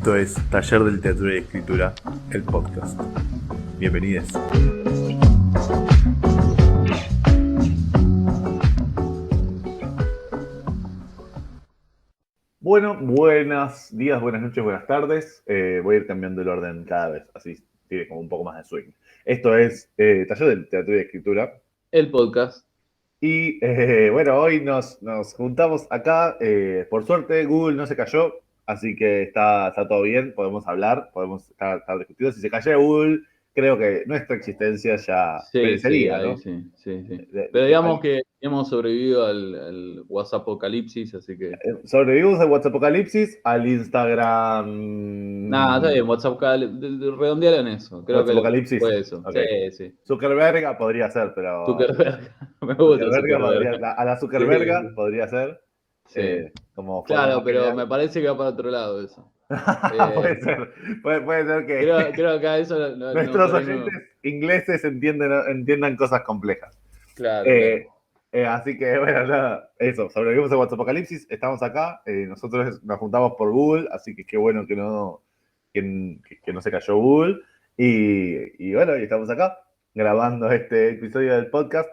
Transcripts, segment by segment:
Esto es Taller del Teatro y Escritura, el podcast. Bienvenidos. Bueno, buenos días, buenas noches, buenas tardes. Voy a ir cambiando el orden cada vez, así tiene como un poco más de swing. Esto es Taller del Teatro y Escritura. El podcast. Y bueno, hoy nos juntamos acá. Por suerte, Google no se cayó, así que está todo bien. Podemos hablar, podemos estar discutiendo. Si se cayó Google, creo que nuestra existencia ya Sí, perecería, ahí ¿no? sí. Pero digamos que hemos sobrevivido al WhatsApp apocalipsis, así que... Sobrevivimos al WhatsApp Apocalipsis, al Instagram. Nada, está bien, WhatsApp, redondealo en eso. Creo WhatsApp que Apocalipsis. fue eso. Ok. Sí. Zuckerberg podría ser, pero. Zuckerberg. Me gusta Zuckerberg. A la Sí, Zuckerberg podría ser. sí. Como forma Claro, más pero general. me parece que va para otro lado eso. Puede ser. Puede ser que Creo que a eso no nuestros perdimos. oyentes ingleses entiendan cosas complejas. Claro. Así que, bueno, nada, eso. Sobrevivimos a WhatsApp Apocalipsis. Estamos acá. Nosotros nos juntamos por Google, así que qué bueno que no se cayó Google. Y bueno, y estamos acá grabando este episodio del podcast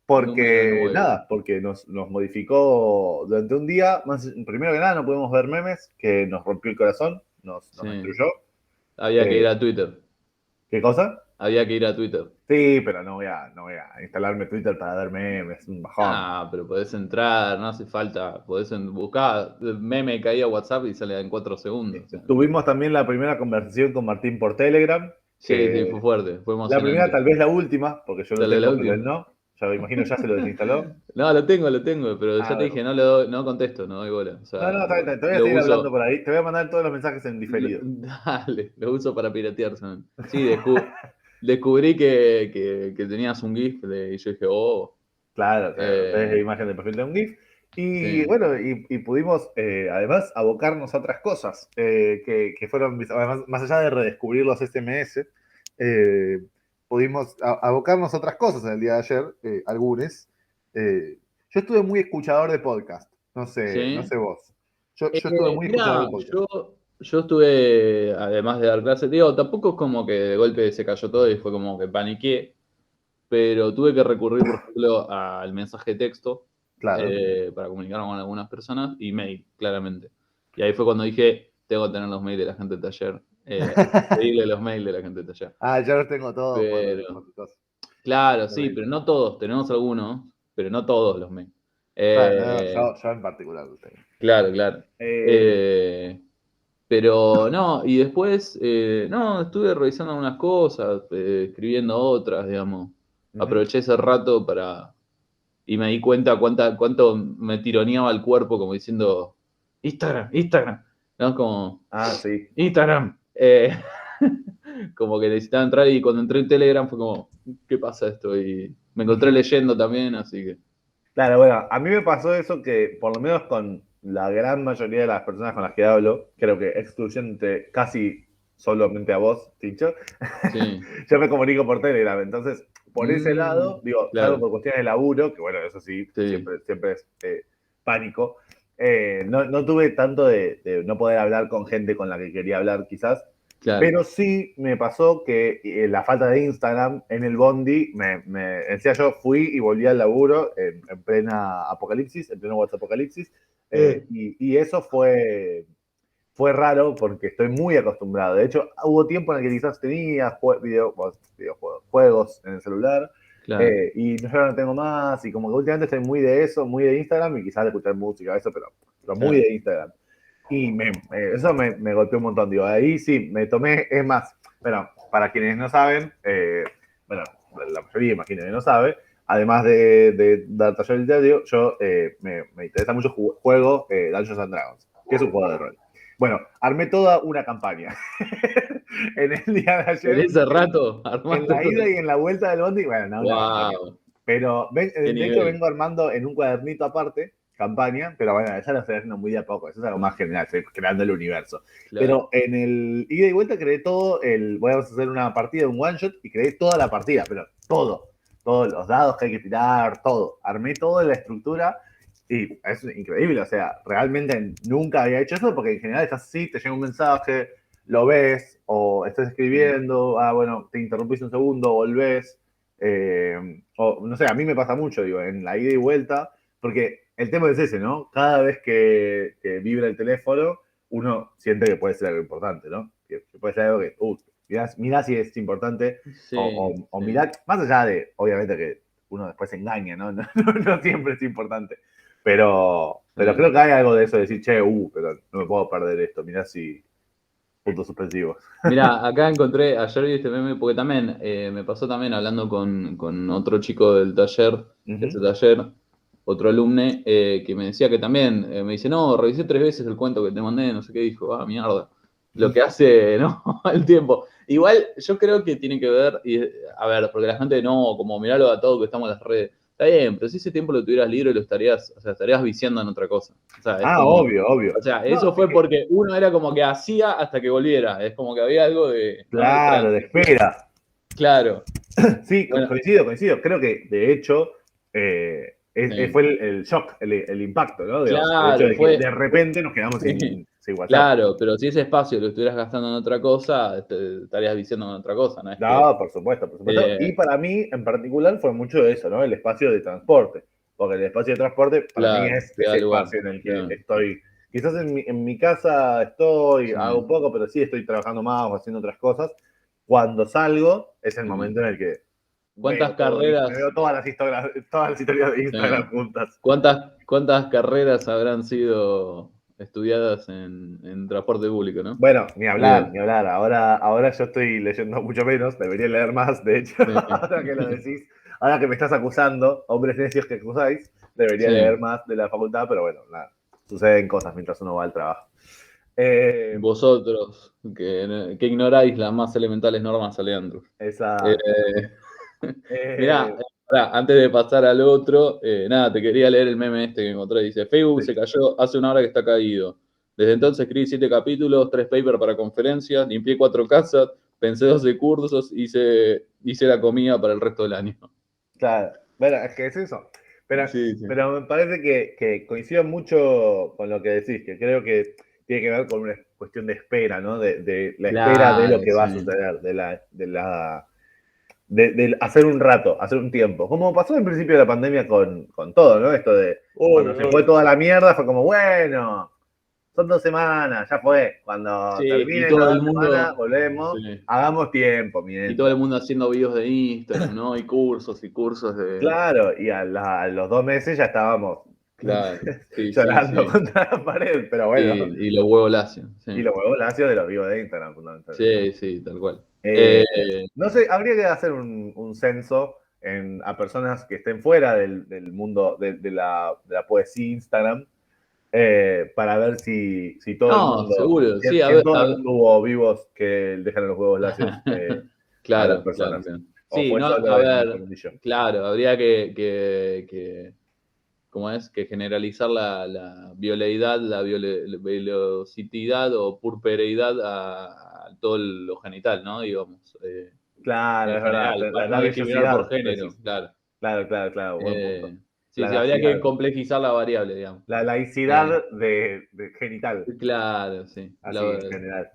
Número porque, 9. nada, porque nos modificó durante un día. Primero que nada, no pudimos ver memes, que nos rompió el corazón, nos Sí. destruyó. Había que ir a Twitter. ¿Qué cosa? Había que ir a Twitter. Sí, pero no voy a instalarme Twitter para ver memes, un bajón. Ah, pero podés entrar, no hace falta. Podés buscar meme que caía WhatsApp y sale en 4 segundos. O sea. Tuvimos también la primera conversación con Martín por Telegram, Sí, fue que fuerte, fue la primera, emocionante. tal vez la última, porque yo lo Dale la tengo, pero él última. no. Ya me imagino, ya se lo desinstaló. No, lo tengo, pero ya Ah, te bueno. dije, no contesto, no doy bola. O No, sea, está bien, te voy a lo seguir hablando uso. por ahí. Te voy a mandar todos los mensajes en diferido. Dale, lo uso para piratear. ¿Saben? Sí, descubrí que tenías un GIF y yo dije, oh. Claro, es imagen de perfil de un GIF. Y Sí. bueno, y pudimos además abocarnos a otras cosas que fueron, además, más allá de redescubrir los SMS, pudimos abocarnos a otras cosas en el día de ayer, algunos. Yo estuve muy escuchador de podcast, no ¿Sí? sé vos. Yo estuve muy escuchador Mirá, de podcast. yo estuve, además de dar clases, digo, tampoco es como que de golpe se cayó todo y fue como que paniqué, pero tuve que recurrir, por ejemplo, al mensaje de texto Claro. para comunicarme con algunas personas y mail, claramente. Y ahí fue cuando dije, tengo que tener los mails de la gente de taller, pedirle los mails de la gente de taller. Ah, ya los tengo todos Pero, por claro, por sí, mail. pero no todos, tenemos algunos, pero no todos los mails. Claro, no, Eh, yo en particular lo tengo. claro. Eh, Eh, Pero no, y después, no, estuve revisando algunas cosas, escribiendo otras, digamos. Ujú. Aproveché ese rato y me di cuenta cuánto me tironeaba el cuerpo, como diciendo, Instagram, ¿no? Como, Ah, sí. Instagram. Como que necesitaba entrar y cuando entré en Telegram fue como, ¿qué pasa esto? Y me encontré leyendo también, así que, Claro, bueno, a mí me pasó eso que, por lo menos con la gran mayoría de las personas con las que hablo, creo que excluyente casi solamente a vos, Tincho, sí. yo me comunico por Telegram. Entonces, por ese lado, digo, salvo Claro, por cuestiones de laburo, que bueno, eso sí, sí, siempre es pánico, no tuve tanto de no poder hablar con gente con la que quería hablar, quizás. claro. Pero sí me pasó que la falta de Instagram en el Bondi, decía yo, fui y volví al laburo en plena apocalipsis, en pleno WhatsApp apocalipsis, y eso fue raro porque estoy muy acostumbrado. De hecho, hubo tiempo en el que quizás tenía videojuegos, juegos en el celular, Claro, y yo no tengo más, y como que últimamente estoy muy de eso, muy de Instagram, y quizás de escuchar música, eso, pero muy claro. de Instagram. Y eso me golpeó un montón. Digo, ahí sí, me tomé, es más, bueno, para quienes no saben, bueno, la mayoría imagino que no sabe, además de dar taller literario, yo me interesa mucho juego Dungeons and Dragons, que es un juego de rol. Bueno, armé toda una campaña en el día de En ayer, ese rato en armaste la todo. ida y en la vuelta del bondi. Bueno, no una campaña. Wow, Pero qué de hecho nivel. vengo armando en un cuadernito aparte campaña, pero bueno, ya lo estoy haciendo muy de a poco. Eso es algo más general, estoy creando el universo. Claro, Pero en el ida y vuelta creé todo voy a hacer una partida, un one shot, y creé toda la partida, pero todo. Todos los dados que hay que tirar, todo. Armé todo en la estructura Y es increíble, o sea, realmente nunca había hecho eso porque en general estás así, te llega un mensaje, lo ves, o estás escribiendo, bueno, te interrumpís un segundo, volvés, o no sé, a mí me pasa mucho, digo, en la ida y vuelta, porque el tema es ese, ¿no? Cada vez que vibra el teléfono, uno siente que puede ser algo importante, ¿no? Que puede ser algo que, mirá si es importante, Sí, o sí. mirá, más allá de, obviamente que uno después se engaña, ¿no? No siempre es importante. Pero creo que hay algo de eso, de decir, che, pero no me puedo perder esto, mirá si puntos suspensivos. Mira, acá encontré, ayer vi este meme, porque también me pasó también hablando con otro chico del taller, de ese Ujú. taller, otro alumne, que me decía que también, me dice, no, revisé 3 veces el cuento que te mandé, no sé qué, dijo, mierda, lo que hace, ¿no? El tiempo. Igual yo creo que tiene que ver, a ver, porque la gente no, como miralo a todo que estamos en las redes, está bien, pero si ese tiempo lo tuvieras libre, lo estarías, o sea, estarías viciando en otra cosa. O sea, es como, Obvio, obvio. o sea, No, eso es fue que, porque uno era como que hacía hasta que volviera. Es como que había algo de, ¿no? De claro, de transición. espera. Claro. Sí, Bueno, coincido. Creo que, de hecho, sí. fue el shock, el impacto, ¿no? Digamos, el hecho Claro, de que fue. de repente nos quedamos Sí. sin WhatsApp. Claro, pero si ese espacio lo estuvieras gastando en otra cosa, te estarías diciendo en otra cosa, ¿no? Es que. No, por supuesto, por supuesto. Y eh, para mí, en particular, fue mucho de eso, ¿no? El espacio de transporte. Porque el espacio de transporte, para mí, claro, es te da ese lugar. espacio en el que Claro. estoy. Quizás en mi casa estoy, hago Sí, un poco, pero sí estoy trabajando más o haciendo otras cosas. Cuando salgo, es el sí. momento en el que ¿Cuántas me veo carreras? todas las historias de Sí. Instagram juntas. ¿Cuántas carreras habrán sido estudiadas en transporte público, ¿no? Bueno, ni hablar, Eh, ni hablar. Ahora yo estoy leyendo mucho menos, debería leer más, de hecho, ahora que lo decís, ahora que me estás acusando, hombres necios que acusáis, debería leer sí. más de la facultad, pero bueno, nada, suceden cosas mientras uno va al trabajo. Eh, Vosotros, que ignoráis las más elementales normas, Alejandro. Eh, exacto. mirá, Eh, antes de pasar al otro, nada, te quería leer el meme este que encontré. Dice, Facebook sí, se cayó hace una hora que está caído. Desde entonces escribí 7 capítulos, 3 papers para conferencias, limpié 4 casas, pensé 12 cursos, hice la comida para el resto del año. claro. Bueno, es que es eso. Pero, Sí, sí. pero me parece que coincido mucho con lo que decís, que creo que tiene que ver con una cuestión de espera, ¿no? De la espera de lo Claro, que va a sí. suceder, de hacer un rato, hacer un tiempo. Como pasó en principio de la pandemia con todo, ¿no? Esto de cuando se Obvio, fue obvio. toda la mierda, fue como, bueno, son 2 semanas, ya fue. Cuando Sí, y terminen las todo el 2 semanas, mundo, volvemos, sí. hagamos tiempo Y todo el mientras. mundo haciendo videos de Instagram, ¿no? Y cursos de. Claro, y a los 2 meses ya estábamos Claro, sí, sí, llorando sí. contra la pared, pero bueno. Y los huevos lacios, Y sí. los huevos lacios de los vivos de Instagram, fundamentalmente. Sí, sí, tal cual. Eh, no sé, habría que hacer un censo a personas que estén fuera del mundo de la poesía Instagram, para ver si todo el No, mundo, seguro, si, sí, si en todo el mundo hubo vivos que dejan los huevos lacios, a las Claro, claro, personas. claro. O Sí, fue no, solo a en el ver, mundillo. claro, habría que ¿cómo es? Que generalizar la violidad, velocitilidad o purpereidad a todo lo genital, ¿no? Digamos, Claro, en es verdad. general, La no discriminar por vellosidad, género, decís. claro. Claro, buen punto. Sí, La sí, habría que laxicidad. complejizar la variable, digamos. La Eh, laicidad de genital, claro, sí. así en general.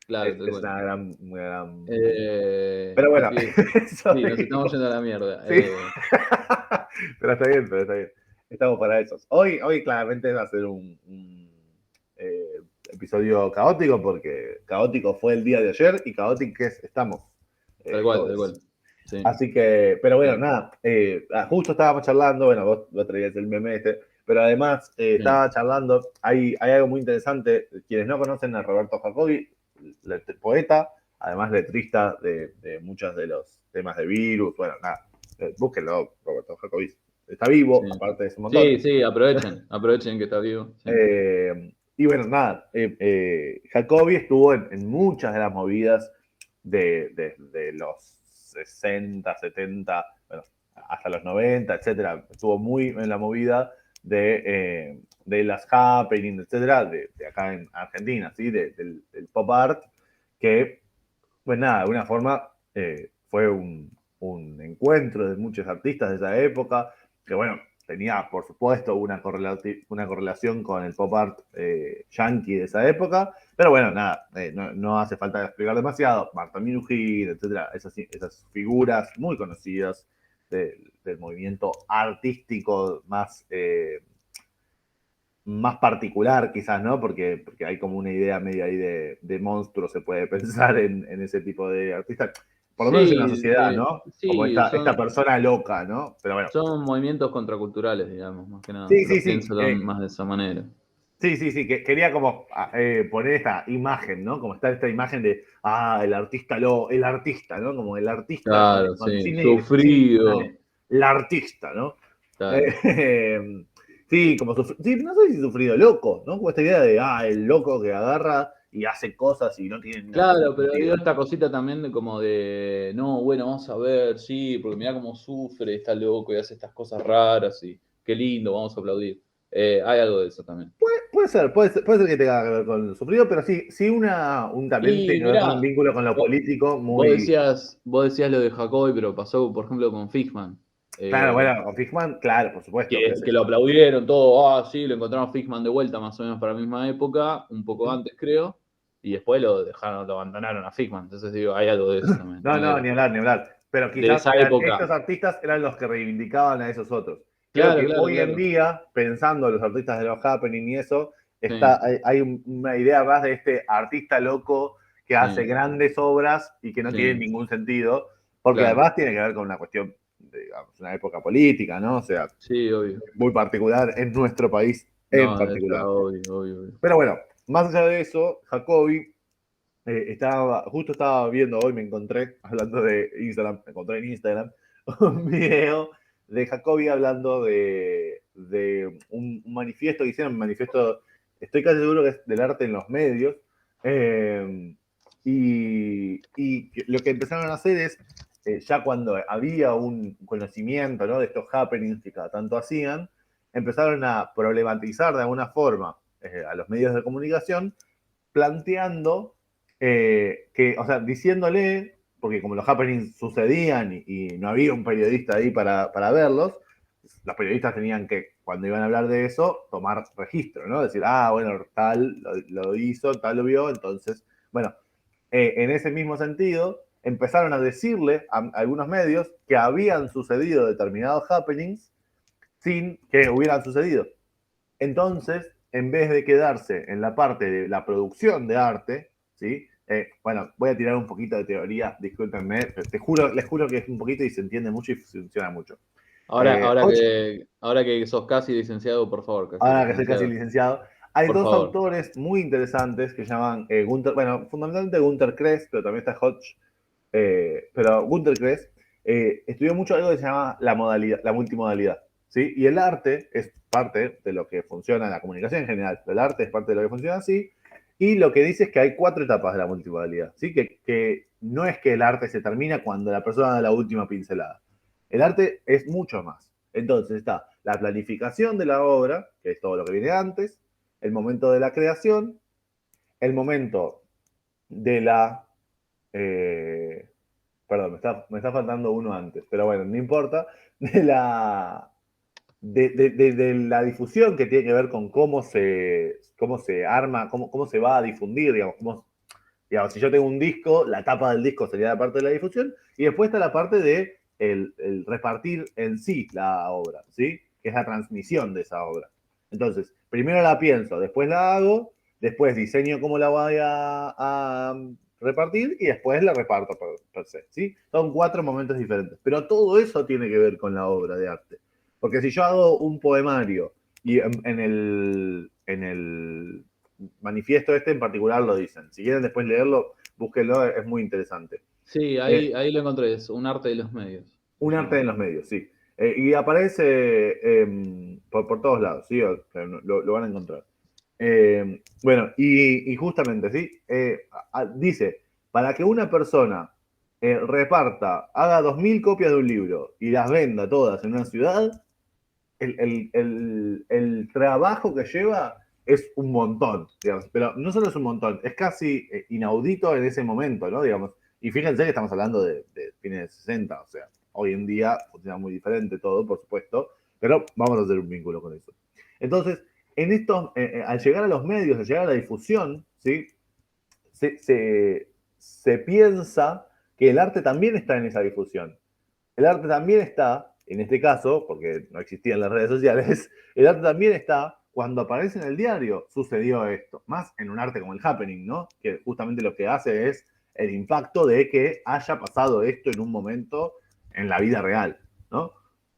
Claro, tal Es cual. una gran punto. Pero ¿Qué bueno, te iba a decir? eso Sí, nos estamos digo. yendo a la mierda. Sí. Pero está bien, pero está bien. Estamos para eso. Hoy claramente va a ser un episodio caótico, porque caótico fue el día de ayer y caóticos estamos Tal todos. cual. Sí, Así que, pero bueno, sí, nada, justo estábamos charlando, bueno, vos traías el meme este, pero además sí, estaba charlando, hay algo muy interesante, quienes no conocen a Roberto Jacobi, poeta, además letrista de muchos de los temas de virus, bueno, nada, búsquenlo, Roberto Jacobi está vivo, sí. aparte de ese montón. Sí, sí, aprovechen que está vivo. Sí, Y bueno, nada, Jacobi estuvo en muchas de las movidas de los 60 70 bueno, hasta los 90 etcétera. Estuvo muy en la movida de las happening, etcétera, de acá en Argentina, ¿sí? Del pop art, que, pues nada, de alguna forma fue un encuentro de muchos artistas de esa época, que bueno, tenía, por supuesto, una correlación con el pop art yankee de esa época, pero bueno, nada, no hace falta explicar demasiado. Martin Luther King, etcétera, esas figuras muy conocidas del movimiento artístico más particular, quizás, ¿no? Porque hay como una idea media ahí de monstruo, se puede pensar en ese tipo de artistas, por lo menos en la Sí, sociedad, ¿no? Como sí, esta persona loca, ¿no? Pero bueno. son movimientos contraculturales, digamos, más que nada. Sí, sí, Lo sí. pienso más de esa manera. Sí, sí, sí, que quería como poner esta imagen, ¿no? Como está esta imagen de, el artista, ¿no? Como el artista Claro, con sí, sin sufrido. el artista, ¿no? Claro. Sí, sí, no sé si sufrido, loco, ¿no? Como esta idea de, el loco que agarra y hace cosas y no tiene ningún Claro, pero digo sentido. esta cosita también de como de, no, bueno, vamos a ver, sí, porque mira cómo sufre, está loco y hace estas cosas raras y qué lindo, vamos a aplaudir. Hay algo de eso también. Puede ser que tenga que ver con el sufrido, pero sí también Y tiene que ver con un mira, vínculo con lo vos, político vos muy. decías, vos decías lo de Jacobi, pero pasó, por ejemplo, con Fishman. Claro, bueno, con Fishman, claro, por supuesto, qué sé Que lo yo. aplaudieron todo, sí, lo encontraron Fishman de vuelta más o menos para la misma época, un poco antes creo, y después lo dejaron, lo abandonaron a Fishman. Entonces digo, hay algo de eso también, No, ¿no? no, ni hablar, ni hablar. Pero De quizás esa época. estos artistas eran los que reivindicaban a esos otros. Creo Claro, que claro, hoy en claro. día, pensando en los artistas de los happening y eso, Sí, hay una idea más de este artista loco que hace sí, grandes obras y que no tienen sí, ningún sentido, porque claro. además tiene que ver con una cuestión, digamos, una época política, ¿no? O sea, Sí, obvio. muy particular en nuestro país en No, está particular. obvio, obvio, obvio. Pero bueno, más allá de eso, Jacobi justo estaba viendo hoy, me encontré, hablando de Instagram, me encontré en Instagram un video de Jacobi hablando de un manifiesto que hicieron, un manifiesto, estoy casi seguro que es del arte en los medios, y lo que empezaron a hacer es, ya cuando había un conocimiento, ¿no? De estos happenings que cada tanto hacían, empezaron a problematizar de alguna forma a los medios de comunicación, planteando o sea, diciéndole, porque como los happenings sucedían y no había un periodista ahí para verlos, los periodistas tenían que, cuando iban a hablar de eso, tomar registro, ¿no? Decir, bueno, tal lo hizo, tal lo vio, entonces, bueno, en ese mismo sentido, empezaron a decirle a algunos medios que habían sucedido determinados happenings sin que hubieran sucedido. Entonces, en vez de quedarse en la parte de la producción de arte, ¿sí? Bueno, voy a tirar un poquito de teoría, discúlpenme, pero les juro que es un poquito y se entiende mucho y funciona mucho. Ahora que sos casi licenciado, por favor, casi Ahora que soy casi licenciado. licenciado, hay Por dos favor. autores muy interesantes que llaman fundamentalmente Gunter Kress, pero también está Hodge, pero Gunter Kress estudió mucho algo que se llama la multimodalidad, ¿sí? Y el arte es parte de lo que funciona en la comunicación en general, el arte es parte de lo que funciona así, y lo que dice es que hay 4 etapas de la multimodalidad, ¿sí? Que no es que el arte se termina cuando la persona da la última pincelada. El arte es mucho más. Entonces está la planificación de la obra, que es todo lo que viene antes, el momento de la creación, el momento de la perdón, me está faltando uno antes, pero bueno, no importa, de la difusión que tiene que ver con cómo se arma, cómo se va a difundir, digamos, si yo tengo un disco, la tapa del disco sería la parte de la difusión, y después está la parte de el repartir en sí la obra, ¿sí? Que es la transmisión de esa obra. Entonces, primero la pienso, después la hago, después diseño cómo la voy a repartir y después la reparto per se, ¿sí? Son 4 momentos diferentes, pero todo eso tiene que ver con la obra de arte. Porque si yo hago un poemario y en el manifiesto este en particular lo dicen. Si quieren después leerlo, búsquenlo, es muy interesante. Sí, ahí lo encontré, es un arte de los medios. Se Un arte llama. en los medios, sí. Y aparece por todos lados, ¿sí? Lo van a encontrar. Bueno, y justamente, ¿sí? Dice, para que una persona reparta, haga 2000 copias de un libro y las venda todas en una ciudad, el trabajo que lleva es un montón, digamos, pero no solo es un montón, es casi inaudito en ese momento, ¿no? Digamos, y fíjense que estamos hablando de fines de 60, o sea, hoy en día funciona muy diferente todo, por supuesto, Pero vamos a hacer un vínculo con eso. Entonces, en estos, al llegar a los medios, al llegar a la difusión, ¿sí? Se piensa que el arte también está en esa difusión. El arte también está, en este caso, porque no existían las redes sociales, el arte también está cuando aparece en el diario, sucedió esto. Más en un arte como el happening, ¿no? Que justamente lo que hace es el impacto de que haya pasado esto en un momento en la vida real, ¿no?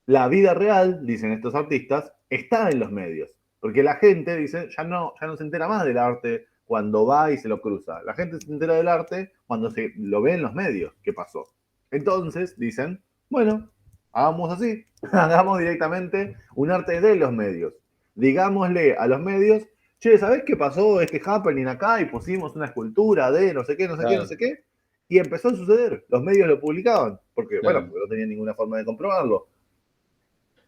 La vida real, dicen estos artistas, está en los medios. Porque la gente, dice, ya no se entera más del arte cuando va y se lo cruza. La gente se entera del arte cuando se lo ve en los medios, qué pasó. Entonces, dicen, bueno, hagamos así, hagamos directamente un arte de los medios. Digámosle a los medios, che, ¿sabés qué pasó este happening acá? Y pusimos una escultura de no sé qué, no sé qué, no Claro, sé qué. Y empezó a suceder. Los medios lo publicaban, porque, bueno, claro. porque no tenían ninguna forma de comprobarlo.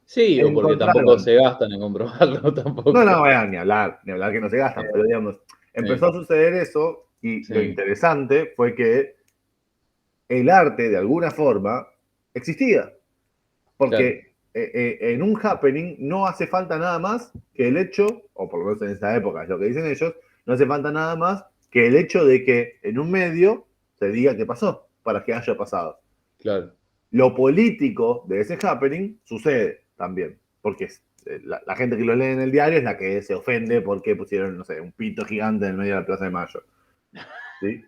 Sí, o porque tampoco Encontraron. se gastan en comprobarlo No, no, tampoco. bueno, ni hablar que no se gastan, pero digamos, empezó Sí, a suceder eso y lo sí, interesante fue que el arte, de alguna forma, existía. claro, Porque en un happening no hace falta nada más que el hecho, o por lo menos en esa época es lo que dicen ellos, no hace falta nada más que el hecho de que en un medio se diga qué pasó para que haya pasado. claro. Lo político de ese happening sucede también, porque la gente que lo lee en el diario es la que se ofende porque pusieron, no sé, un pito gigante en el medio de la Plaza de Mayo. ¿Sí?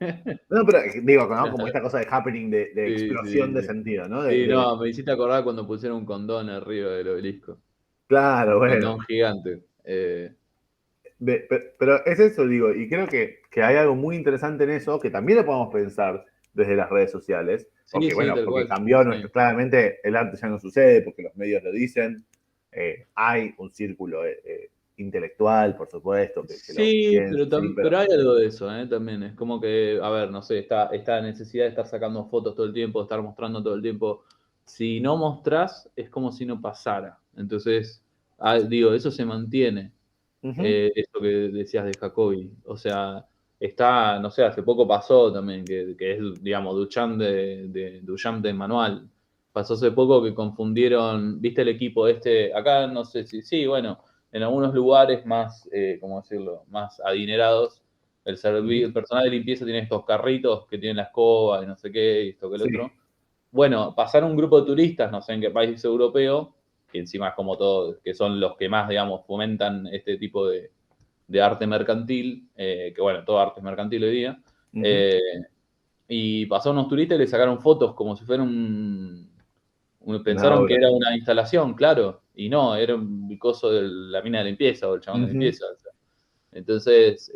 No, pero digo, ¿no? Como esta cosa de happening, de Sí, explosión sí, de sí. sentido, ¿no? Sí, no, me hiciste acordar cuando pusieron un condón arriba del obelisco. Claro, Un bueno. condón gigante. Pero es eso, digo, y creo que hay algo muy interesante en eso, que también lo podemos pensar desde las redes sociales, Sí, porque sí, bueno, tal porque cual. cambió nuestro, Sí, claramente el arte ya no sucede, porque los medios lo dicen, hay un círculo intelectual, por supuesto, que lo sí, piensa, sí, pero pero hay algo de eso, también. Es como que, a ver, no sé, esta necesidad de estar sacando fotos todo el tiempo, de estar mostrando todo el tiempo. Si no mostrás, es como si no pasara. Entonces, digo, eso se mantiene. ujú, Esto que decías de Jacobi. O sea, está, no sé, hace poco pasó también, que es, digamos, Duchamp de manual. Pasó hace poco que confundieron, viste el equipo este, acá no sé si, sí, bueno, en algunos lugares más, ¿cómo decirlo?, más adinerados, ujú, el personal de limpieza tiene estos carritos que tienen la escoba y no sé qué, y esto que el sí, otro. Bueno, pasaron un grupo de turistas, no sé en qué país europeo, que encima es como todo, que son los que más, digamos, fomentan este tipo de arte mercantil, que bueno, todo arte es mercantil hoy día, ujú, eh, y pasaron unos turistas y le sacaron fotos como si fuera una pensaron que obra. era una instalación, claro, y no, era un coso de la mina de limpieza o el chabón de Ujú, limpieza. O sea. Entonces,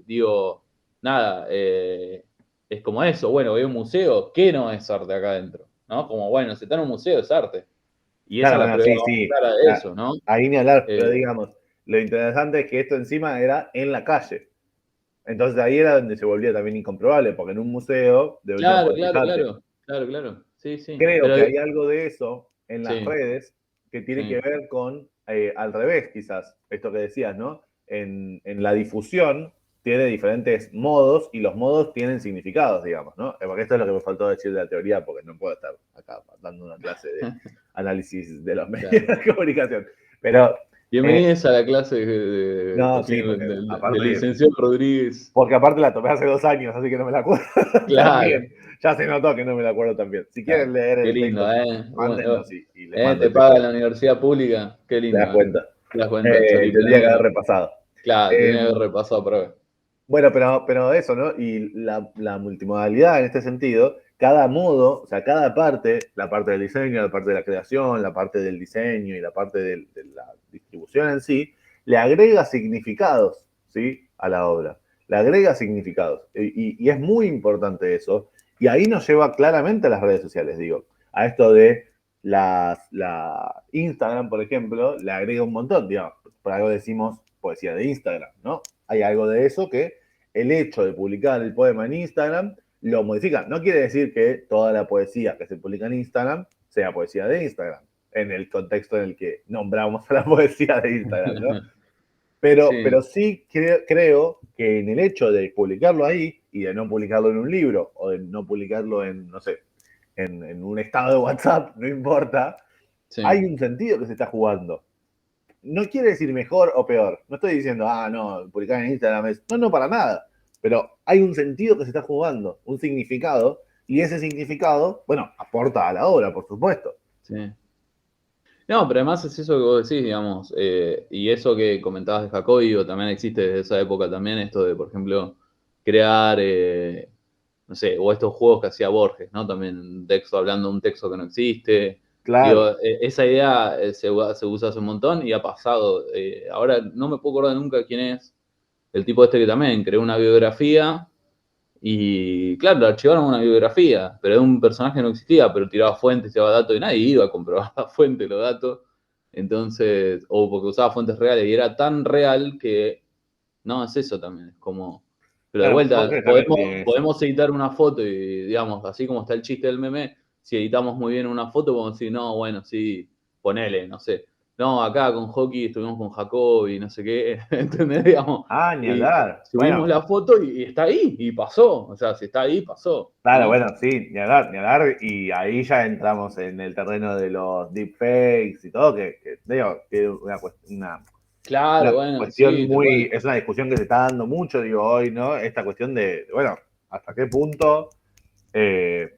digo, nada, es como eso, bueno, voy a un museo, ¿qué no es arte acá adentro? ¿No? Como, bueno, si está en un museo es arte. Y esa claro, es la bueno, prueba sí, más sí, clara de eso, ¿no? ahí ni hablar, Eh, pero digamos, lo interesante es que esto encima era en la calle. Entonces ahí era donde se volvía también incomprobable, porque en un museo, de última claro, puedes claro, fijarte. claro, claro, claro, sí, sí, Creo pero que hay algo de eso en las sí, redes que tiene que sí, ver con, al revés, quizás, esto que decías, ¿no? La difusión tiene diferentes modos y los modos tienen significados, digamos, ¿no? Porque esto es lo que me faltó decir de la teoría, porque no puedo estar acá dando una clase de análisis de los medios claro. de comunicación. Pero, Bienvenidos a la clase no, sí, porque del aparte licenciado Rodríguez. Porque aparte la tomé hace 2 años, así que no me la acuerdo tan Claro, bien. Ya se notó que no me la acuerdo tan bien. Si quieren claro, leer qué el lindo, texto, Bueno, mándenlos y les mando te el texto. paga la universidad pública, qué Te das lindo, cuenta. te das cuenta, Tendría que haber choriplanero. repasado. Claro, Eh, tenía que haber repasado para ver. bueno, pero eso, ¿no? Y la multimodalidad en este sentido, cada modo, o sea, cada parte, la parte del diseño, la parte de la creación, la parte del diseño y la parte de la distribución en sí, le agrega significados, ¿sí? A la obra. Le agrega significados. Y es muy importante eso. Y ahí nos lleva claramente a las redes sociales, digo. A esto de la Instagram, por ejemplo, le agrega un montón, digamos. Por algo decimos poesía de Instagram, ¿no? Hay algo de eso que el hecho de publicar el poema en Instagram lo modifica. No quiere decir que toda la poesía que se publica en Instagram sea poesía de Instagram, en el contexto en el que nombramos a la poesía de Instagram, ¿no? Sí, Pero sí creo que en el hecho de publicarlo ahí y de no publicarlo en un libro o de no publicarlo en, no sé, en un estado de WhatsApp, no importa, Sí, hay un sentido que se está jugando. No quiere decir mejor o peor. No estoy diciendo, no, publicar en Instagram es. No, para nada. Pero hay un sentido que se está jugando, un significado, y ese significado, bueno, aporta a la obra, por supuesto. sí. No, pero además es eso que vos decís, digamos, y eso que comentabas de Jacobi, o también existe desde esa época también, esto de, por ejemplo, crear, no sé, o estos juegos que hacía Borges, ¿no? También un texto hablando de un texto que no existe. Claro. Digo, esa idea se usa hace un montón y ha pasado. Ahora no me puedo acordar nunca quién es el tipo este que también creó una biografía y, claro, lo archivaron una biografía, pero de un personaje que no existía, pero tiraba fuentes, tiraba datos y nadie iba a comprobar la fuente, los datos. Entonces, o porque usaba fuentes reales y era tan real que, no, es eso también, es como... Pero de Claro, vuelta, Borges también tiene eso. podemos editar una foto y, digamos, así como está el chiste del meme, si editamos muy bien una foto, podemos decir, no, bueno, sí, ponele, no sé. No, acá con Hockey estuvimos con Jacobi, no sé qué, ¿entendés? Digamos, Ni y hablar. subimos Bueno, la foto y está ahí, y pasó. O sea, si está ahí, pasó, claro, ¿no? bueno, sí, ni hablar, ni hablar. Y ahí ya entramos en el terreno de los deepfakes y todo, que digo, que es Claro, una bueno, cuestión sí, tal muy, cual. es una discusión que se está dando mucho, digo, hoy, ¿no? Esta cuestión de, bueno, hasta qué punto Sí,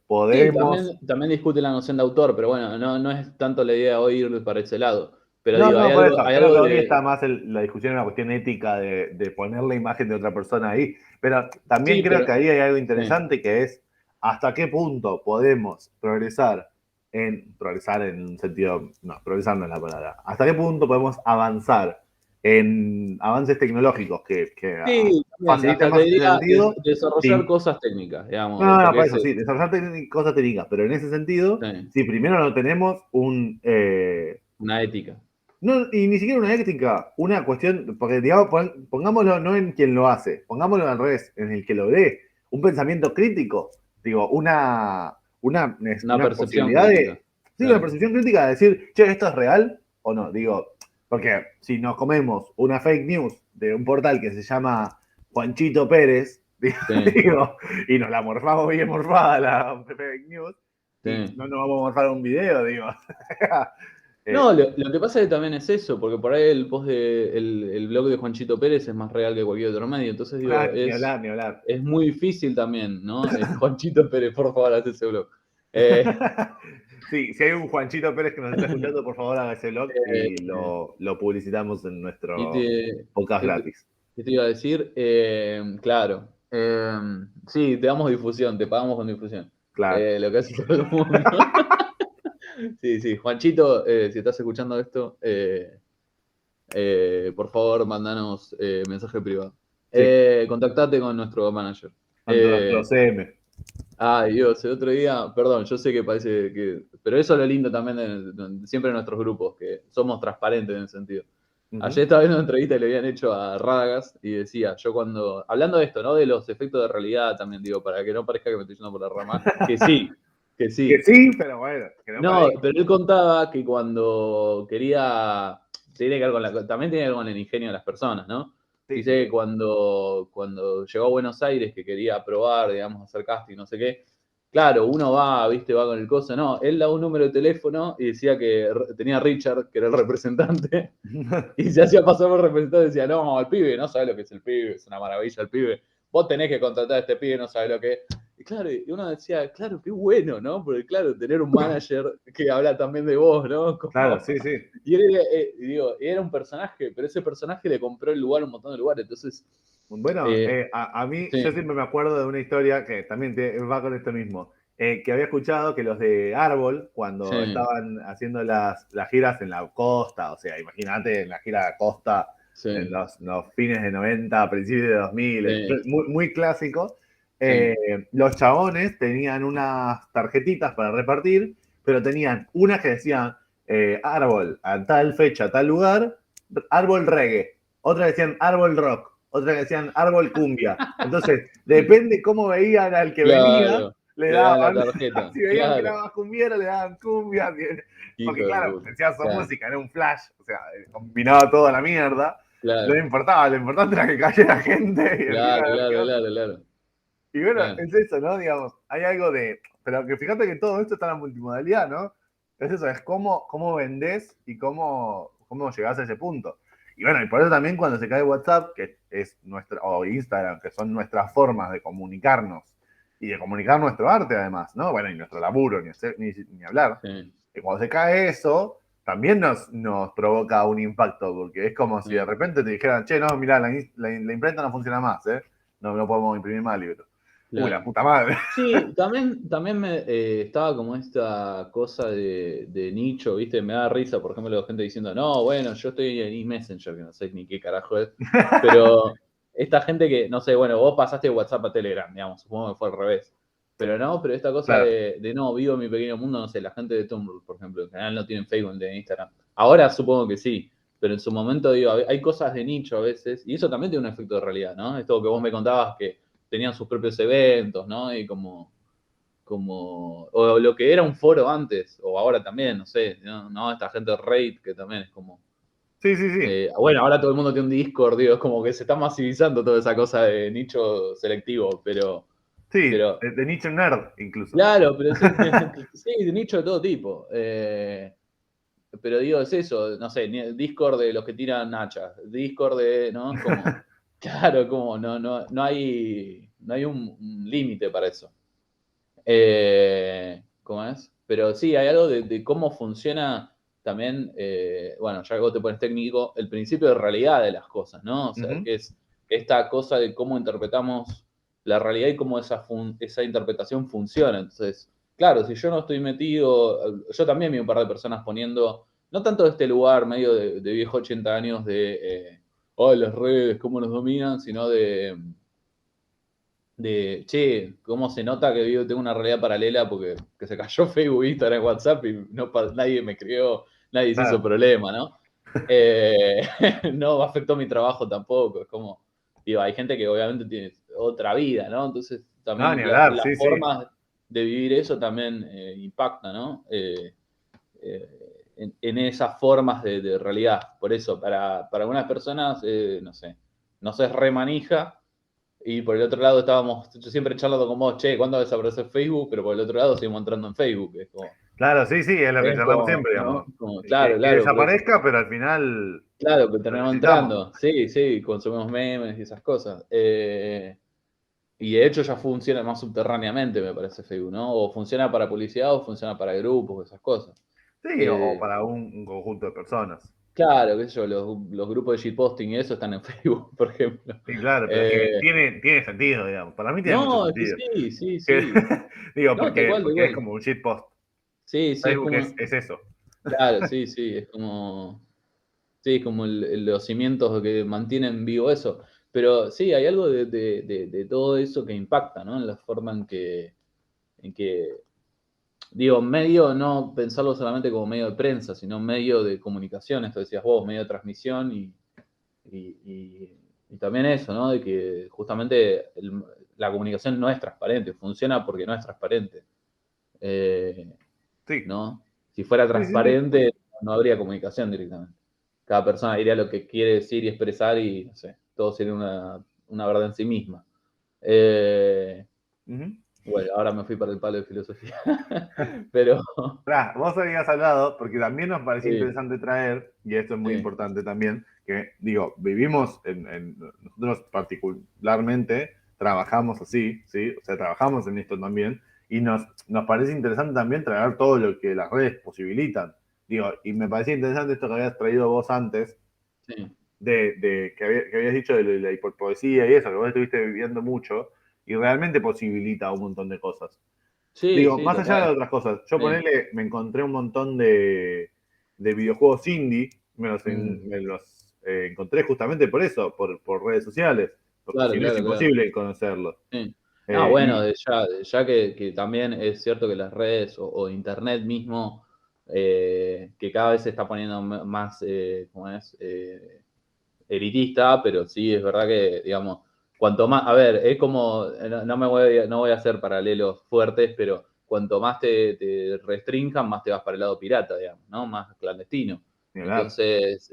podemos. también discute la noción de autor, pero bueno, no es tanto la idea hoy ir para ese lado. Pero No, digo, no, por eso. hay Creo algo que hoy está de. más la discusión en una cuestión ética de poner la imagen de otra persona ahí. Pero también Sí, creo pero. que ahí hay algo Sí, interesante que es hasta qué punto podemos progresar en un sentido, no, progresar no es la palabra, hasta qué punto podemos avanzar en avances tecnológicos que sí, también. facilitan Hasta te más ese diría sentido. desarrollar Sí, cosas técnicas, digamos, no, porque por es. eso sí, desarrollar cosas técnicas, pero en ese sentido, Sí, si primero no tenemos una ética. no, y ni siquiera una ética, una cuestión, porque digamos, pongámoslo no en quien lo hace, pongámoslo al revés, en el que lo ve, un pensamiento crítico, digo, Una una percepción posibilidad crítica. de, sí, una Claro. percepción crítica de decir, che, ¿esto es real o no? Digo, porque si nos comemos una fake news de un portal que se llama Juanchito Pérez, Sí, digo, y nos la morfamos bien morfada la fake news, y sí. no nos vamos a morfar un video, digo. No, Eh, lo que pasa es que también es eso, porque por ahí el post el blog de Juanchito Pérez es más real que cualquier otro medio. Entonces digo, ni hablar, ni hablar. es muy difícil también, ¿no? Juanchito Pérez, por favor, haz ese blog. Eh, Sí, si hay un Juanchito Pérez que nos está escuchando, por favor haga ese blog y eh, lo publicitamos en y nuestro te, podcast ¿qué te, gratis. qué te iba a decir? Claro. Sí, te damos difusión, te pagamos con difusión. Claro. Lo que hace todo el mundo. Sí, sí. Juanchito, si estás escuchando esto, por favor, mandanos mensaje privado. Sí, Contactate con nuestro manager. ante nuestro CM. Ay, Dios, el otro día, perdón, yo sé que parece que. Pero eso es lo lindo también siempre en nuestros grupos, que somos transparentes en ese sentido. Ujú. Ayer estaba viendo una entrevista que le habían hecho a Radagast y decía, yo cuando. Hablando de esto, ¿no? De los efectos de realidad también, digo, para que no parezca que me estoy yendo por la rama, que sí, que Que sí. sí, pero bueno, que no No, parezca. pero él contaba que cuando quería, tiene que ver con también tiene que ver con el ingenio de las personas, ¿no? Sí, Dice que sí. cuando llegó a Buenos Aires, que quería probar, digamos, hacer casting, no sé qué, claro, uno va, viste, va con el coso, no, él daba un número de teléfono y decía que tenía a Richard, que era el representante, y se hacía pasar por representante y decía, no, el pibe, no sabe lo que es el pibe, es una maravilla el pibe, vos tenés que contratar a este pibe, no sabe lo que es. Y claro, y uno decía, claro, qué bueno, ¿no? Porque claro, tener un manager que habla también de vos, ¿no? Claro, Como... sí, sí. Y él digo, era un personaje, pero ese personaje le compró el lugar a un montón de lugares. Entonces, Bueno, eh, a mí, sí, yo siempre me acuerdo de una historia que también va con esto mismo, que había escuchado que los de Árbol, cuando sí, estaban haciendo las giras en la costa, o sea, imagínate en la gira de la costa en sí, los fines de 90, principios de 2000, sí, muy, muy clásico, sí, los chabones tenían unas tarjetitas para repartir, pero tenían unas que decían Árbol, a tal fecha, tal lugar, Árbol reggae, otras decían Árbol rock, otras decían árbol cumbia. Entonces, depende cómo veían al que venía, claro, le le dan la daban. tarjeta, Si veían que era claro, más cumbiero, le daban cumbia. hijo Porque de claro, puta, decía su claro, música, era un flash, o sea, combinaba toda la mierda. No le claro, importaba, lo importante era que cayera gente y el claro, a ver qué claro, onda. claro, claro, Y bueno, claro. es eso, ¿no? Digamos, hay algo de. Pero que fíjate que todo esto está en la multimodalidad, ¿no? Es eso, es cómo vendés y cómo llegás a ese punto. Y bueno, y por eso también cuando se cae WhatsApp, que es nuestra, o Instagram, que son nuestras formas de comunicarnos y de comunicar nuestro arte además, ¿no? Bueno, y nuestro laburo, ni hablar. Sí, Y cuando se cae eso, también nos provoca un impacto, porque es como si de sí. repente te dijeran, che, no, mirá, la imprenta no funciona más, ¿eh? No podemos imprimir más libros. La Claro. puta madre. Sí, también me estaba como esta cosa de nicho, ¿viste? Me da risa, por ejemplo, la gente diciendo, no, bueno, yo estoy en eMessenger, que no sé ni qué carajo es, pero esta gente que, no sé, bueno, vos pasaste de WhatsApp a Telegram, digamos, supongo que fue al revés. Pero no, pero esta cosa Claro, de no, vivo en mi pequeño mundo, no sé, la gente de Tumblr, por ejemplo, en general no tienen Facebook ni Instagram. Ahora supongo que sí, pero en su momento, digo, hay cosas de nicho a veces, y eso también tiene un efecto de realidad, ¿no? Esto que vos me contabas que tenían sus propios eventos, ¿no? Y o lo que era un foro antes, o ahora también, no sé, ¿no? Esta gente de Raid, que también es como, sí, sí, sí. bueno, ahora todo el mundo tiene un Discord, digo, es como que se está masivizando toda esa cosa de nicho selectivo, Sí, pero de nicho nerd incluso. claro, pero sí, sí, de nicho de todo tipo. Pero digo, es eso, no sé, Discord de los que tiran hachas, Discord de, ¿no? Como, claro, como no hay un límite para eso. ¿Cómo es? Pero sí, hay algo de cómo funciona también, bueno, ya que vos te pones técnico, el principio de realidad de las cosas, ¿no? O sea, Ujú. que es esta cosa de cómo interpretamos la realidad y cómo esa interpretación funciona. Entonces, claro, si yo no estoy metido, yo también vi un par de personas poniendo, no tanto de este lugar medio de viejo 80 años oh, las redes, cómo nos dominan, sino che, cómo se nota que yo tengo una realidad paralela porque que se cayó Facebook, Instagram, WhatsApp y nadie me escribió, nadie se hizo Claro. problema, ¿no? Eh, no afectó mi trabajo tampoco, es como, digo, hay gente que obviamente tiene otra vida, ¿no? Entonces No, ni también hablar, las sí, sí. formas de vivir eso también impacta, ¿no? En esas formas de realidad. Por eso, para algunas personas, no sé, no se es remanija, y por el otro lado estábamos yo siempre charlando con vos, che, ¿cuándo desapareció Facebook? Pero por el otro lado seguimos entrando en Facebook. Claro, sí, sí, es lo que charlamos siempre, ¿no? digamos. Claro, Que claro, pues, desaparezca, pero al final claro, que lo terminamos necesitamos. entrando. Sí, sí, consumimos memes y esas cosas. Y de hecho ya funciona más subterráneamente, me parece Facebook, ¿no? O funciona para publicidad o funciona para grupos, esas cosas. Sí, o Eh, para un conjunto de personas. claro, qué sé yo, los grupos de shitposting y eso están en Facebook, por ejemplo. Sí, claro, pero es que Eh, tiene sentido, digamos. Para mí tiene mucho no, es que sentido. sí, sí, Que- sí. digo, No, tal cual, tal porque es cual. como un shitpost. Sí, sí, es Facebook como, es eso. claro, sí, sí, es como, sí, es como los cimientos que mantienen vivo eso. Pero sí, hay algo de todo eso que impacta, ¿no? En la forma en que, digo, medio, no pensarlo solamente como medio de prensa, sino medio de comunicación, esto decías vos, medio de transmisión y, y- y también eso, ¿no? De que justamente la comunicación no es transparente, funciona porque no es transparente. Eh, Sí, ¿No? Si fuera sí, sí, sí. transparente, no habría comunicación directamente. Cada persona diría lo que quiere decir y expresar y, no sé, todo sería una verdad en sí misma. Eh, Ujú. bueno, ahora me fui para el palo de filosofía. Pero, Vos habías hablado, porque también nos parecía sí, interesante traer, y esto es muy sí, importante también, que digo, vivimos nosotros particularmente trabajamos así, ¿sí? O sea, trabajamos en esto también, y nos parece interesante también traer todo lo que las redes posibilitan. Digo, y me parecía interesante esto que habías traído vos antes, sí. que habías dicho de la hiperpoesía y eso, que vos estuviste viviendo mucho, y realmente posibilita un montón de cosas. Sí, Digo, sí, más allá de total. otras cosas, yo Sí. me encontré un montón de videojuegos indie, Mm, me los encontré justamente por eso, por redes sociales, porque claro, si no es claro, claro. imposible conocerlos. Sí. Ah, bueno, Y ya que también es cierto que las redes o internet mismo, que cada vez se está poniendo más, ¿cómo es? Elitista, pero sí es verdad que, digamos, cuanto más, a ver, es como, no voy a hacer paralelos fuertes, pero cuanto más te restrinjan, más te vas para el lado pirata, digamos, ¿no? Más clandestino. ni hablar. Entonces,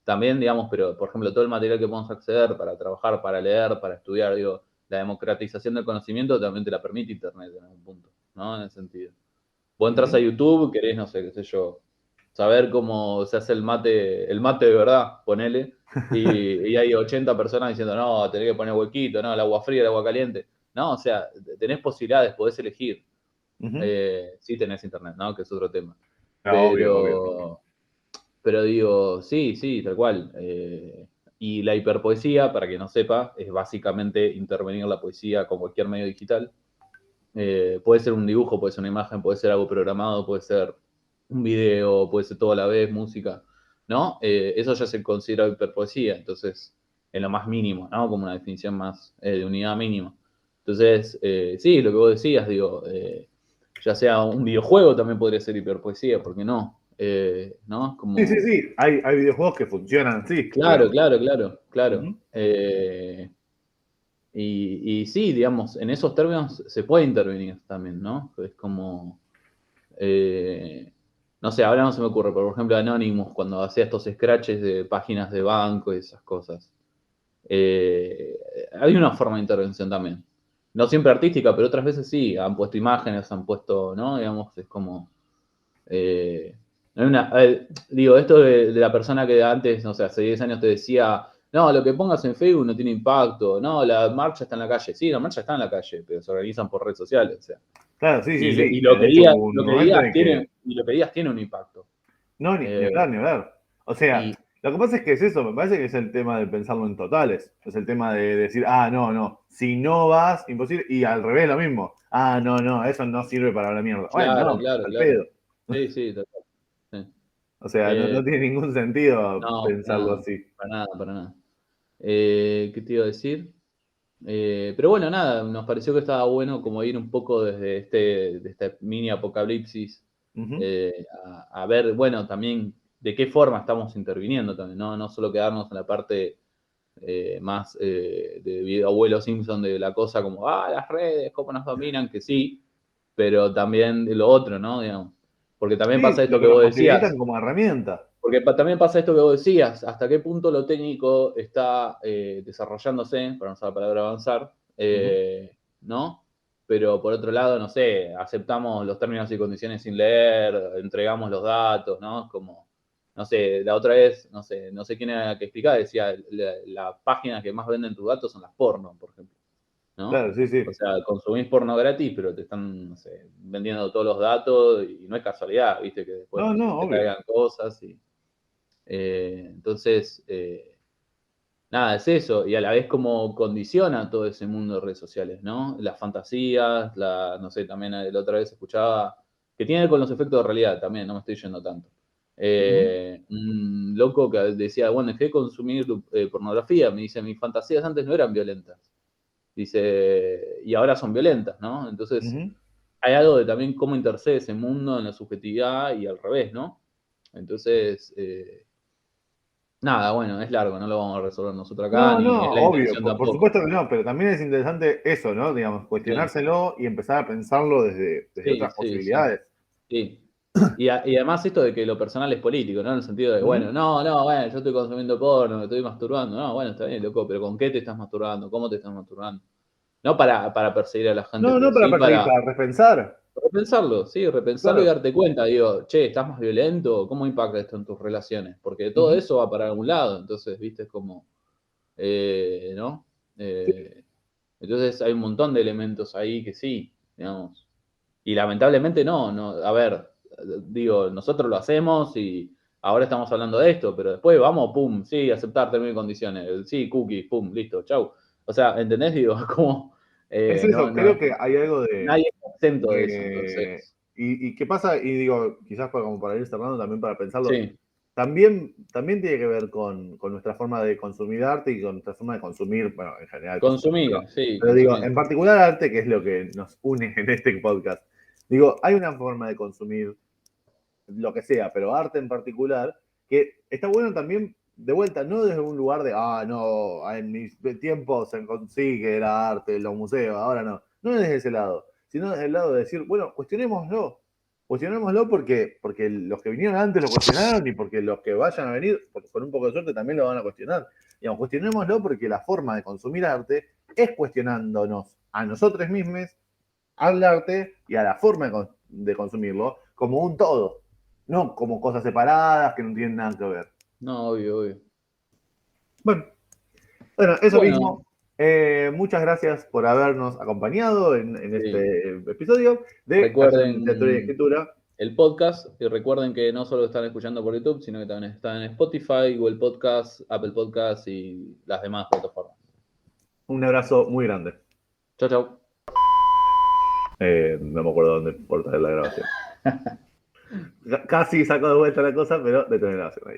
también, digamos, pero por ejemplo, todo el material que podemos acceder para trabajar, para leer, para estudiar, digo, la democratización del conocimiento también te la permite Internet en algún punto, ¿no? En ese sentido. Vos entras a YouTube, querés, no sé, qué sé yo, saber cómo se hace el mate de verdad, ponele, y hay 80 personas diciendo, no, tenés que poner huequito, no, el agua fría, el agua caliente. No, o sea, tenés posibilidades, podés elegir. Sí tenés internet, ¿no? Que es otro tema. No, obvio. Pero digo, sí, tal cual. Y la hiperpoesía, para quien no sepa, es básicamente intervenir la poesía con cualquier medio digital. Puede ser un dibujo, puede ser una imagen, puede ser algo programado, puede ser un video, puede ser todo a la vez, música, ¿no? Eso ya se considera hiperpoesía, entonces, en lo más mínimo, ¿no? Como una definición más de unidad mínima. Entonces, sí, lo que vos decías, digo, ya sea un videojuego también podría ser hiperpoesía, ¿por qué no? ¿No? Como... Sí. Hay videojuegos que funcionan así, Claro, digamos. claro. Ujú. Y sí, digamos, en esos términos se puede intervenir también, ¿no? Es como, no sé, ahora no se me ocurre, pero por ejemplo Anonymous, cuando hacía estos scratches de páginas de banco y esas cosas, hay una forma de intervención también. No siempre artística, pero otras veces sí, han puesto imágenes, han puesto, ¿no? Digamos, es como... digo, esto de la persona que antes, no sé, hace 10 años te decía, no, lo que pongas en Facebook no tiene impacto, no, la marcha está en la calle. Sí, la marcha está en la calle, pero se organizan por redes sociales, o sea. Claro, Y sí. lo que De hecho, digas, hubo un lo que momento en digas el que tiene, y lo que digas tiene un impacto. no, ni Eh, hablar, ni hablar. O sea, y lo que pasa es que es eso, me parece que es el tema de pensarlo en totales. Es el tema de decir, no, si no vas, imposible. Y al revés, lo mismo. No, eso no sirve para la mierda. Bueno, claro, no, claro, al claro. pedo. Sí, tal cual, sí. O sea, Eh, no tiene ningún sentido no, pensarlo así. para nada. ¿Qué te iba a decir? Pero bueno, nada, nos pareció que estaba bueno como ir un poco desde de este mini apocalipsis Ujú. a ver, bueno, también de qué forma estamos interviniendo también, ¿no? No solo quedarnos en la parte más de abuelo Simpson de la cosa como, las redes, cómo nos dominan, que sí, pero también de lo otro, ¿no? Digamos. Porque también pasa Sí, lo esto que que nos vos posibilitan decías, como herramienta. porque también pasa esto que vos decías, hasta qué punto lo técnico está desarrollándose, para no usar la palabra avanzar, Ujú. ¿no? Pero por otro lado, no sé, aceptamos los términos y condiciones sin leer, entregamos los datos, ¿no? Como, no sé, la otra vez, no sé quién era que explicaba, decía, la página que más venden tus datos son las porno, por ejemplo, ¿no? Claro, sí. O sea, consumís porno gratis, pero te están, no sé, vendiendo todos los datos y no es casualidad, ¿viste? Que después, no sé, No, te obvio. caigan cosas y entonces, nada, es eso, y a la vez como condiciona todo ese mundo de redes sociales, ¿no? Las fantasías, no sé, también la otra vez escuchaba, que tiene que ver con los efectos de realidad también, no me estoy yendo tanto. Ujú. Un loco que decía, bueno, dejé de consumir pornografía, me dice, mis fantasías antes no eran violentas, dice, y ahora son violentas, ¿no? Entonces, Ujú. hay algo de también cómo intercede ese mundo en la subjetividad y al revés, ¿no? Entonces, nada, bueno, es largo, no lo vamos a resolver nosotros acá, ni es la Obvio, intención por tampoco. supuesto que no, pero también es interesante eso, ¿no? Digamos, Sí, cuestionárselo y empezar a pensarlo desde otras sí. posibilidades. Sí. Y además esto de que lo personal es político, ¿no? En el sentido de, Ujú. bueno, bueno, yo estoy consumiendo porno, me estoy masturbando. No, bueno, está bien, loco, pero ¿con qué te estás masturbando? ¿Cómo te estás masturbando? No para perseguir a la gente, No pero para sí perseguir, para para repensar. repensarlo, sí, repensarlo y Claro. darte cuenta. Digo, che, ¿estás más violento? ¿Cómo impacta esto en tus relaciones? Porque todo Ujú. eso va para algún lado. Entonces, viste, es como, ¿no? Sí, Eh, entonces hay un montón de elementos ahí que sí, digamos. Y lamentablemente no, a ver, digo, nosotros lo hacemos y ahora estamos hablando de esto, pero después vamos, pum, sí, aceptar términos y condiciones, sí, cookies, pum, listo, chau. O sea, ¿entendés? Digo, como, es no, eso, creo que hay algo nadie está exento de eso, de- entonces, y qué pasa, y digo, quizás como para ir cerrando también para pensarlo, sí, también tiene que ver con nuestra forma de consumir arte y con nuestra forma de consumir, bueno, en general cosas, consumir, sí, pero digo, consumir, en particular arte, que es lo que nos une en este podcast. Digo, hay una forma de consumir lo que sea, pero arte en particular, que está bueno también, de vuelta, no desde un lugar de, no, en mis tiempos se consigue el arte, los museos, ahora no. No desde ese lado, sino desde el lado de decir, bueno, cuestionémoslo. Cuestionémoslo porque los que vinieron antes lo cuestionaron y porque los que vayan a venir, con un poco de suerte, también lo van a cuestionar. Digamos, cuestionémoslo porque la forma de consumir arte es cuestionándonos a nosotros mismos, al arte y a la forma de consumirlo como un todo, no como cosas separadas que no tienen nada que ver. No, obvio, obvio. Bueno, eso Bueno, mismo. Muchas gracias por habernos acompañado en sí. este episodio de Talleres de Teatro y Recuerden Escritura. el podcast y recuerden que no solo están escuchando por YouTube, sino que también están en Spotify, Google Podcast, Apple Podcast y las demás plataformas. Un abrazo muy grande. Chau, chau. No me acuerdo dónde cortar la grabación. Casi saco de vuelta la cosa, pero detener la grabación ahí.